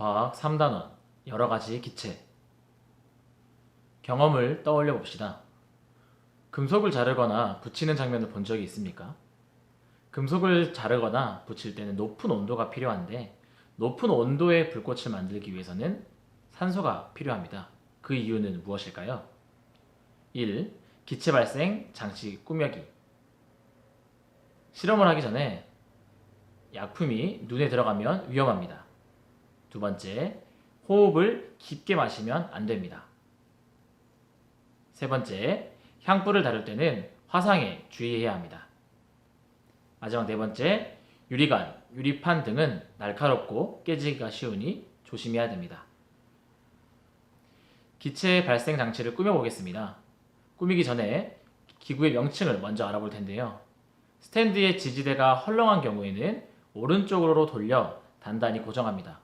과학 3단원 여러가지 기체 경험을 떠올려 봅시다. 금속을 자르거나 붙이는 장면을 본 적이 있습니까? 금속을 자르거나 붙일 때는 높은 온도가 필요한데 높은 온도의 불꽃을 만들기 위해서는 산소가 필요합니다. 그 이유는 무엇일까요? 1. 기체 발생 장치 꾸며기. 실험을 하기 전에 약품이 눈에 들어가면 위험합니다. 두 번째, 호흡을 깊게 마시면 안 됩니다. 세 번째, 향불을 다룰 때는 화상에 주의해야 합니다. 마지막 네 번째, 유리관, 유리판 등은 날카롭고 깨지기가 쉬우니 조심해야 됩니다. 기체 발생 장치를 꾸며보겠습니다. 꾸미기 전에 기구의 명칭을 먼저 알아볼 텐데요. 스탠드의 지지대가 헐렁한 경우에는 오른쪽으로 돌려 단단히 고정합니다.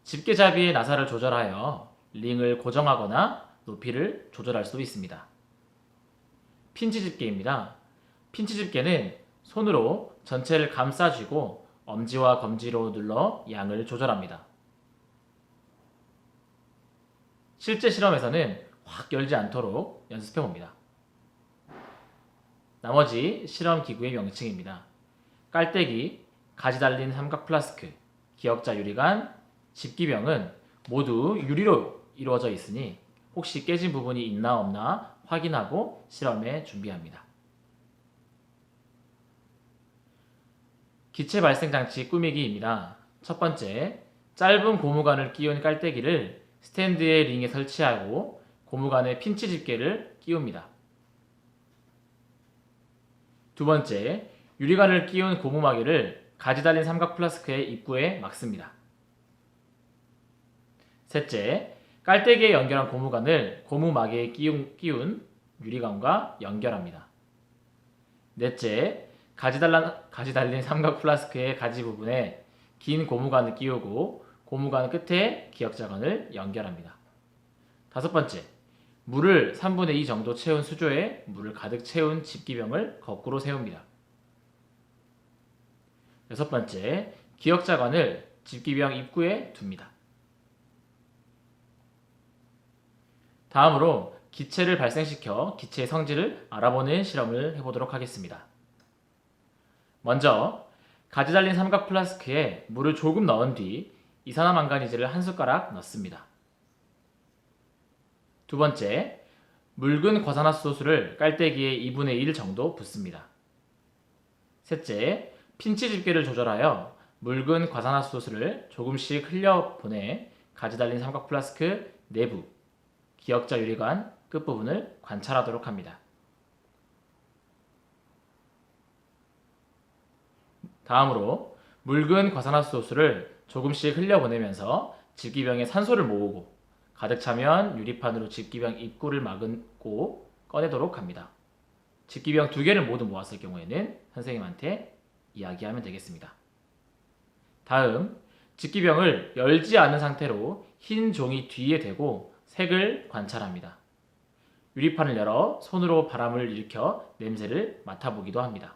집게잡이의 나사를 조절하여 링을 고정하거나 높이를 조절할 수 있습니다. 핀치 집게입니다. 핀치 집게는 손으로 전체를 감싸쥐고 엄지와 검지로 눌러 양을 조절합니다. 실제 실험에서는 확 열지 않도록 연습해 봅니다. 나머지 실험 기구의 명칭입니다. 깔때기, 가지 달린 삼각 플라스크, 기역자 유리관, 집기병은 모두 유리로 이루어져 있으니 혹시 깨진 부분이 있나 없나 확인하고 실험에 준비합니다. 기체 발생 장치 꾸미기입니다. 첫 번째, 짧은 고무관을 끼운 깔때기를 스탠드의 링에 설치하고 고무관에 핀치 집게를 끼웁니다. 두 번째, 유리관을 끼운 고무마개를 가지 달린 삼각 플라스크의 입구에 막습니다. 셋째, 깔때기에 연결한 고무관을 고무마개에 끼운 유리관과 연결합니다. 넷째, 가지 달린 삼각 플라스크의 가지 부분에 긴 고무관을 끼우고 고무관 끝에 기역자관을 연결합니다. 다섯 번째, 물을 3분의 2 정도 채운 수조에 물을 가득 채운 집기병을 거꾸로 세웁니다. 여섯 번째, 기역자관을 집기병 입구에 둡니다. 다음으로 기체를 발생시켜 기체의 성질을 알아보는 실험을 해보도록 하겠습니다. 먼저 가지 달린 삼각 플라스크에 물을 조금 넣은 뒤 이산화망가니즈를 한 숟가락 넣습니다. 두 번째, 묽은 과산화수소수를 깔때기에 2분의 1 정도 붓습니다. 셋째, 핀치 집게를 조절하여 묽은 과산화수소수를 조금씩 흘려보내 가지 달린 삼각 플라스크 내부, 기역자 유리관 끝부분을 관찰하도록 합니다. 다음으로 묽은 과산화수소수를 조금씩 흘려보내면서 집기병에 산소를 모으고 가득 차면 유리판으로 집기병 입구를 막고 꺼내도록 합니다. 집기병 2개를 모두 모았을 경우에는 선생님한테 이야기하면 되겠습니다. 다음, 집기병을 열지 않은 상태로 흰 종이 뒤에 대고 색을 관찰합니다. 유리판을 열어 손으로 바람을 일으켜 냄새를 맡아보기도 합니다.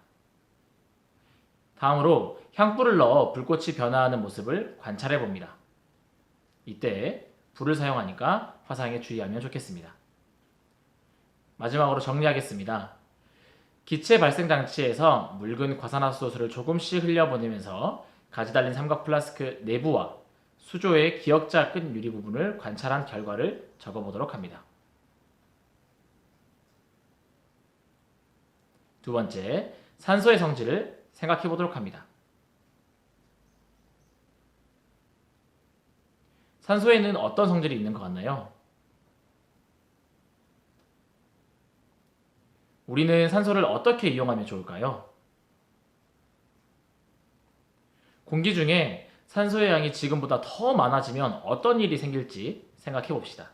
다음으로 향불을 넣어 불꽃이 변화하는 모습을 관찰해 봅니다. 이때 불을 사용하니까 화상에 주의하면 좋겠습니다. 마지막으로 정리하겠습니다. 기체 발생 장치에서 묽은 과산화수소수를 조금씩 흘려보내면서 가지 달린 삼각 플라스크 내부와 수조의 기역자 끝 유리 부분을 관찰한 결과를 적어보도록 합니다. 두 번째, 산소의 성질을 생각해 보도록 합니다. 산소에는 어떤 성질이 있는 것 같나요? 우리는 산소를 어떻게 이용하면 좋을까요? 공기 중에 산소의 양이 지금보다 더 많아지면 어떤 일이 생길지 생각해 봅시다.